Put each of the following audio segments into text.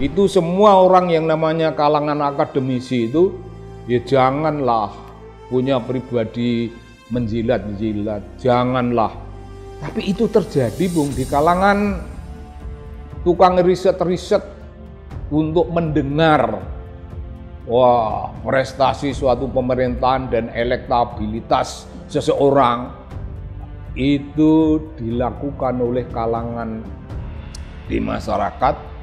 Itu semua orang yang namanya kalangan akademisi itu ya janganlah punya pribadi menjilat-jilat, janganlah. Tapi itu terjadi Bung di kalangan tukang riset-riset untuk mendengar wah prestasi suatu pemerintahan dan elektabilitas seseorang itu dilakukan oleh kalangan di masyarakat.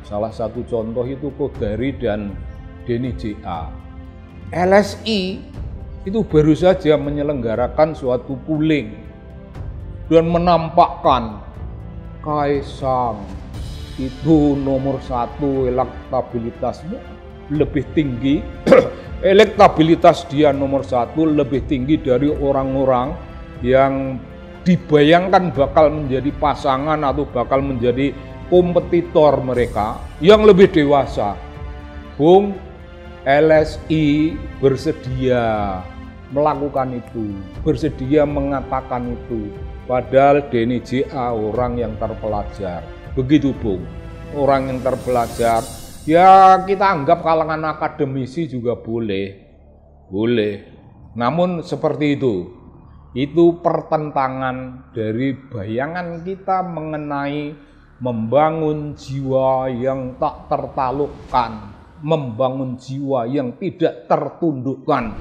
Salah satu contoh itu Kodari dan Denny J.A. LSI itu baru saja menyelenggarakan suatu polling dan menampakkan Kaisang itu nomor 1 elektabilitasnya lebih tinggi. Elektabilitas dia nomor 1 lebih tinggi dari orang-orang yang dibayangkan bakal menjadi pasangan atau bakal menjadi kompetitor mereka yang lebih dewasa. Bung, LSI bersedia melakukan itu, bersedia mengatakan itu. Padahal Denny J.A. orang yang terpelajar. Begitu Bung, orang yang terpelajar. Ya kita anggap kalangan akademisi juga boleh. Namun seperti itu pertentangan dari bayangan kita mengenai membangun jiwa yang tak tertaklukkan, membangun jiwa yang tidak tertundukkan.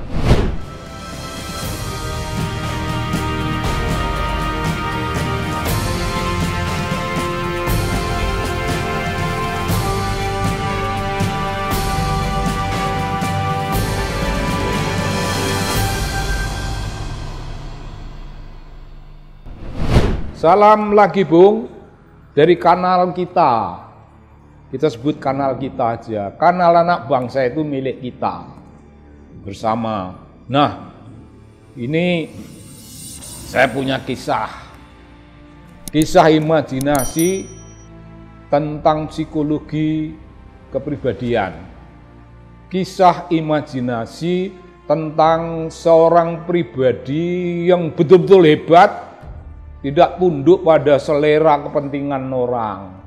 Salam lagi Bung, dari kanal kita sebut kanal kita aja, kanal anak bangsa itu milik kita bersama. Nah ini saya punya kisah imajinasi tentang psikologi kepribadian, kisah imajinasi tentang seorang pribadi yang betul-betul hebat, tidak tunduk pada selera kepentingan orang.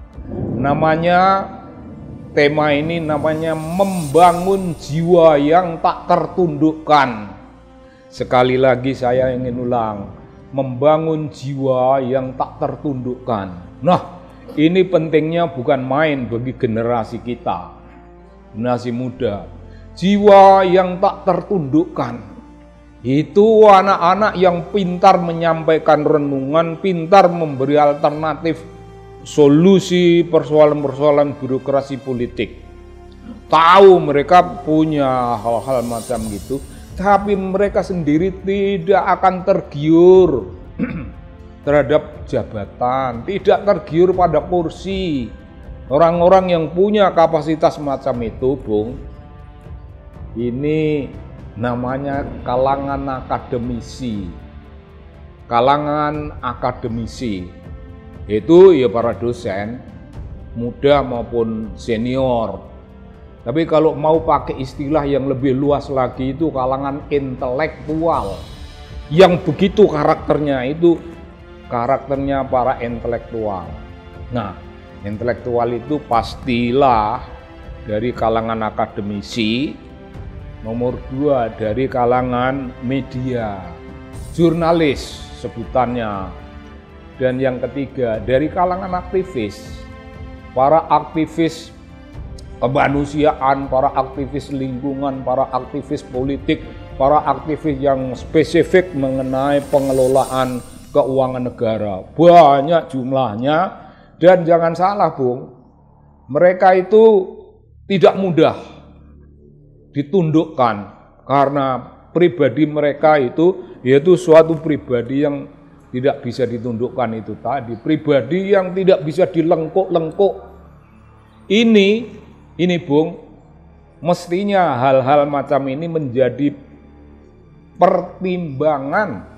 Tema ini namanya membangun jiwa yang tak tertundukkan. Sekali lagi saya ingin ulang, membangun jiwa yang tak tertundukkan. Nah, ini pentingnya bukan main bagi generasi kita, generasi muda. Jiwa yang tak tertundukkan. Itu anak-anak yang pintar menyampaikan renungan, pintar memberi alternatif solusi persoalan-persoalan birokrasi politik. Tahu mereka punya hal-hal macam gitu, tapi mereka sendiri tidak akan tergiur terhadap jabatan, tidak tergiur pada kursi. Orang-orang yang punya kapasitas macam itu, Bung, ini namanya kalangan akademisi. Kalangan akademisi itu ya para dosen, muda maupun senior. Tapi kalau mau pakai istilah yang lebih luas lagi itu kalangan intelektual. Yang begitu karakternya itu karakternya para intelektual. Nah, intelektual itu pastilah dari kalangan akademisi. Nomor 2 dari kalangan media, jurnalis sebutannya. Dan yang ketiga dari kalangan aktivis, para aktivis kemanusiaan, para aktivis lingkungan, para aktivis politik, para aktivis yang spesifik mengenai pengelolaan keuangan negara. Banyak jumlahnya, dan jangan salah Bung, mereka itu tidak mudah ditundukkan karena pribadi mereka itu yaitu suatu pribadi yang tidak bisa ditundukkan itu tadi, pribadi yang tidak bisa dilengkuk-lengkuk. Ini Bung, mestinya hal-hal macam ini menjadi pertimbangan,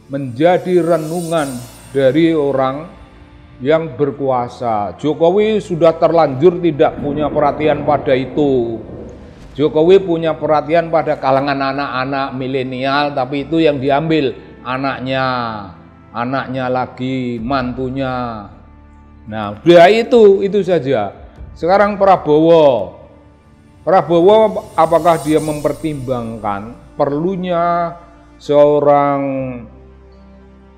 menjadi renungan dari orang yang berkuasa. Jokowi sudah terlanjur tidak punya perhatian pada itu. Jokowi punya perhatian pada kalangan anak-anak milenial, tapi itu yang diambil anaknya lagi, mantunya. Nah, itu saja. Sekarang Prabowo apakah dia mempertimbangkan perlunya seorang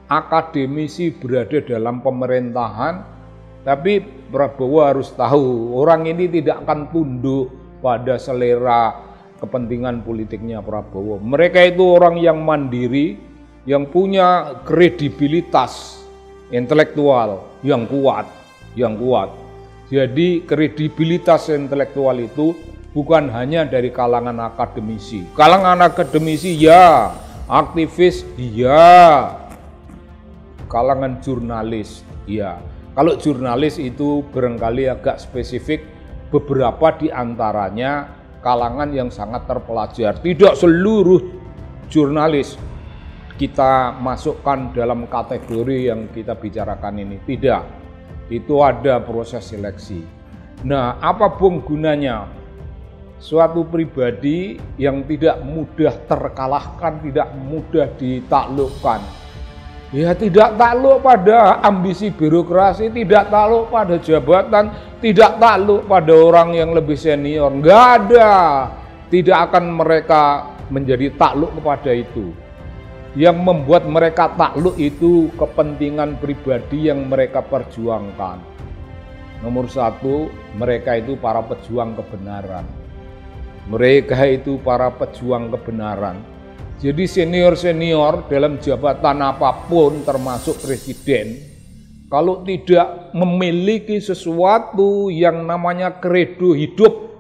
akademisi berada dalam pemerintahan? Tapi Prabowo harus tahu orang ini tidak akan tunduk pada selera kepentingan politiknya Prabowo. Mereka itu orang yang mandiri, yang punya kredibilitas intelektual yang kuat. Jadi kredibilitas intelektual itu bukan hanya dari kalangan akademisi. Kalangan akademisi ya, aktivis ya, kalangan jurnalis ya. Kalau jurnalis itu barangkali agak spesifik, beberapa di antaranya kalangan yang sangat terpelajar. Tidak seluruh jurnalis kita masukkan dalam kategori yang kita bicarakan ini, tidak. Itu ada proses seleksi. Nah, apa gunanya? Suatu pribadi yang tidak mudah terkalahkan, tidak mudah ditaklukkan. Ya tidak takluk pada ambisi birokrasi, tidak takluk pada jabatan, tidak takluk pada orang yang lebih senior. Enggak ada. Tidak akan mereka menjadi takluk kepada itu. Yang membuat mereka takluk itu kepentingan pribadi yang mereka perjuangkan. Nomor satu, mereka itu para pejuang kebenaran. Mereka itu para pejuang kebenaran. Jadi senior-senior dalam jabatan apapun termasuk presiden, kalau tidak memiliki sesuatu yang namanya kredo hidup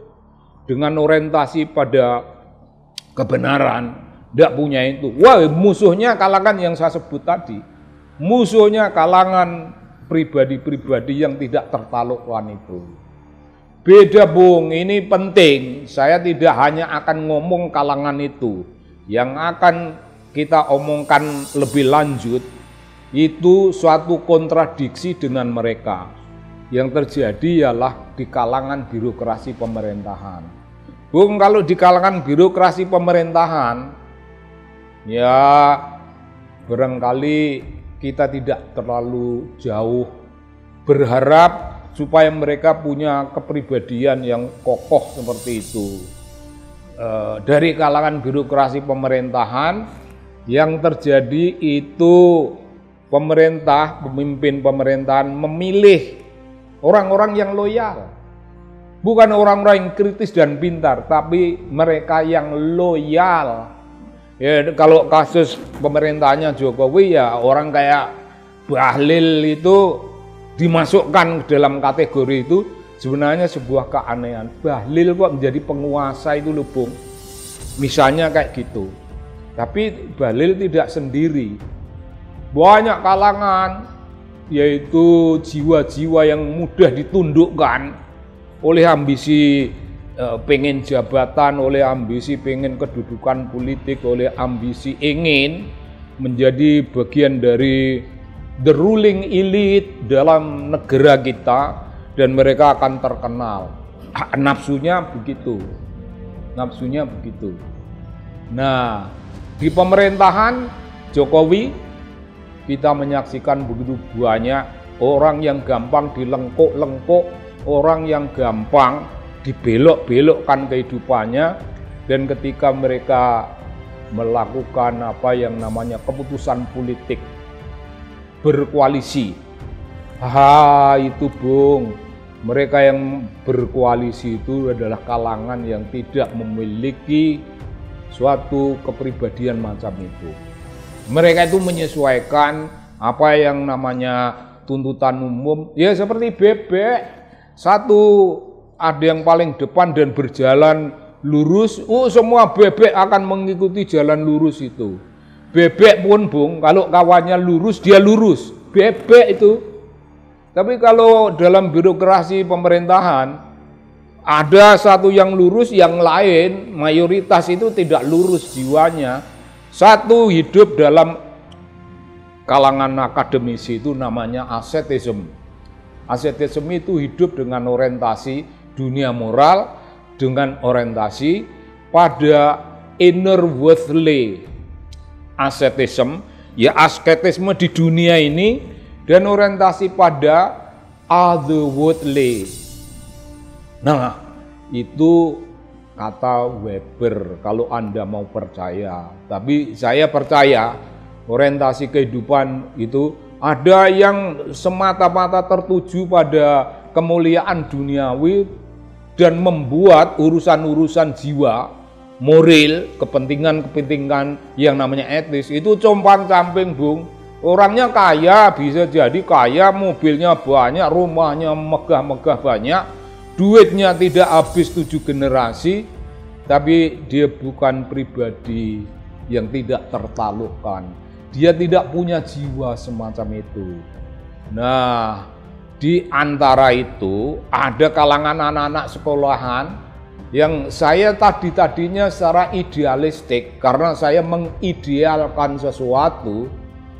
dengan orientasi pada kebenaran, tidak punya itu. Wah, musuhnya kalangan yang saya sebut tadi. Musuhnya kalangan pribadi-pribadi yang tidak tertaklukkan itu. Beda Bung, ini penting. Saya tidak hanya akan ngomong kalangan itu. Yang akan kita omongkan lebih lanjut itu suatu kontradiksi dengan mereka. Yang terjadi ialah di kalangan birokrasi pemerintahan. Bung, kalau di kalangan birokrasi pemerintahan, ya barangkali kita tidak terlalu jauh berharap supaya mereka punya kepribadian yang kokoh seperti itu. Dari kalangan birokrasi pemerintahan yang terjadi itu pemerintah, pemimpin pemerintahan memilih orang-orang yang loyal. Bukan orang-orang yang kritis dan pintar, tapi mereka yang loyal. Ya, kalau kasus pemerintahnya Jokowi ya orang kayak Bahlil itu dimasukkan dalam kategori itu. Sebenarnya sebuah keanehan. Bahlil kok menjadi penguasa itu loh Bung. Misalnya kayak gitu. Tapi Bahlil tidak sendiri. Banyak kalangan, yaitu jiwa-jiwa yang mudah ditundukkan oleh ambisi pengen jabatan, oleh ambisi pengen kedudukan politik, oleh ambisi ingin menjadi bagian dari the ruling elite dalam negara kita. Dan mereka akan terkenal. Nafsunya begitu. Nah, di pemerintahan Jokowi kita menyaksikan begitu banyak orang yang gampang dilengkuk-lengkuk, orang yang gampang dibelok-belokkan kehidupannya, dan ketika mereka melakukan apa yang namanya keputusan politik berkoalisi, itu Bung, mereka yang berkoalisi itu adalah kalangan yang tidak memiliki suatu kepribadian macam itu. Mereka itu menyesuaikan apa yang namanya tuntutan umum, ya seperti bebek. Satu ada yang paling depan dan berjalan lurus, semua bebek akan mengikuti jalan lurus itu. Bebek pun Bung, kalau kawannya lurus, dia lurus. Bebek itu. Tapi kalau dalam birokrasi pemerintahan, ada satu yang lurus, yang lain mayoritas itu tidak lurus jiwanya. Satu hidup dalam kalangan akademisi itu namanya ascetism. Ascetism itu hidup dengan orientasi dunia moral, dengan orientasi pada inner worthly. Ascetism, ya asketisme di dunia ini, dan orientasi pada otherworldly. Nah, itu kata Weber kalau Anda mau percaya. Tapi saya percaya orientasi kehidupan itu ada yang semata-mata tertuju pada kemuliaan duniawi dan membuat urusan-urusan jiwa, moral, kepentingan-kepentingan yang namanya etis itu compang-camping, Bung. Orangnya kaya, bisa jadi kaya, mobilnya banyak, rumahnya megah-megah banyak, duitnya tidak habis 7 generasi, tapi dia bukan pribadi yang tidak tertaklukkan. Dia tidak punya jiwa semacam itu. Nah, di antara itu ada kalangan anak-anak sekolahan yang saya tadinya secara idealistik, karena saya mengidealkan sesuatu,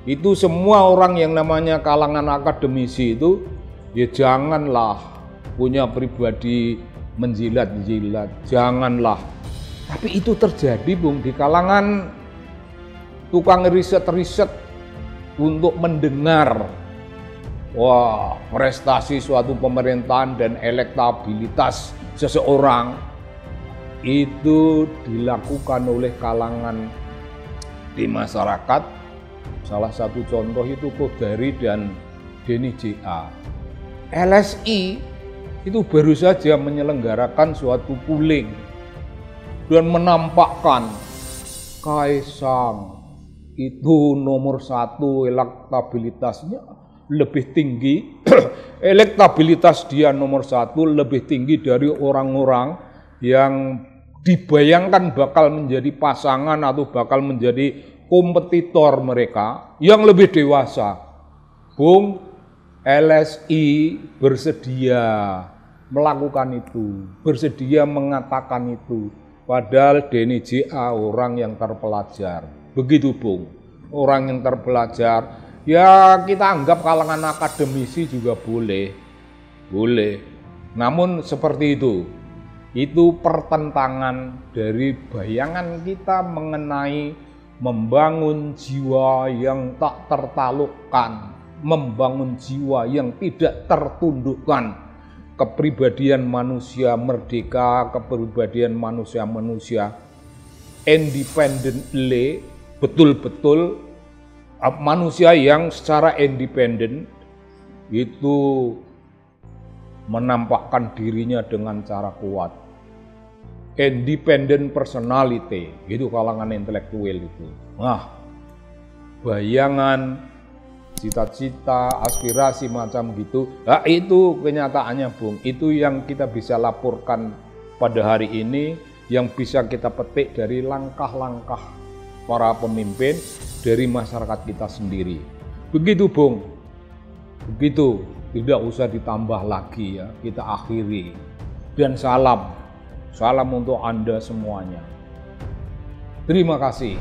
itu semua orang yang namanya kalangan akademisi itu, ya janganlah punya pribadi menjilat-jilat, janganlah. Tapi itu terjadi, Bung, di kalangan tukang riset-riset untuk mendengar prestasi suatu pemerintahan dan elektabilitas seseorang itu dilakukan oleh kalangan di masyarakat. Salah satu contoh itu Kodari dan Denny J.A. LSI itu baru saja menyelenggarakan suatu polling dan menampakkan Kaisang itu nomor 1 elektabilitasnya lebih tinggi, elektabilitas dia nomor 1 lebih tinggi dari orang-orang yang dibayangkan bakal menjadi pasangan atau bakal menjadi kompetitor mereka yang lebih dewasa. Bung, LSI bersedia melakukan itu, bersedia mengatakan itu. Padahal Denny J.A. orang yang terpelajar. Begitu, Bung. Orang yang terpelajar, ya kita anggap kalangan akademisi juga boleh. Boleh. Namun seperti itu pertentangan dari bayangan kita mengenai membangun jiwa yang tak tertaklukkan, membangun jiwa yang tidak tertundukkan, kepribadian manusia merdeka, kepribadian manusia independently, betul-betul manusia yang secara independen itu menampakkan dirinya dengan cara kuat. Independent personality, itu kalangan intelektual itu. Nah, bayangan, cita-cita, aspirasi macam gitu, nah itu kenyataannya, Bung. Itu yang kita bisa laporkan pada hari ini, yang bisa kita petik dari langkah-langkah para pemimpin, dari masyarakat kita sendiri. Begitu, Bung. Begitu, tidak usah ditambah lagi ya, kita akhiri. Dan salam untuk Anda semuanya. Terima kasih.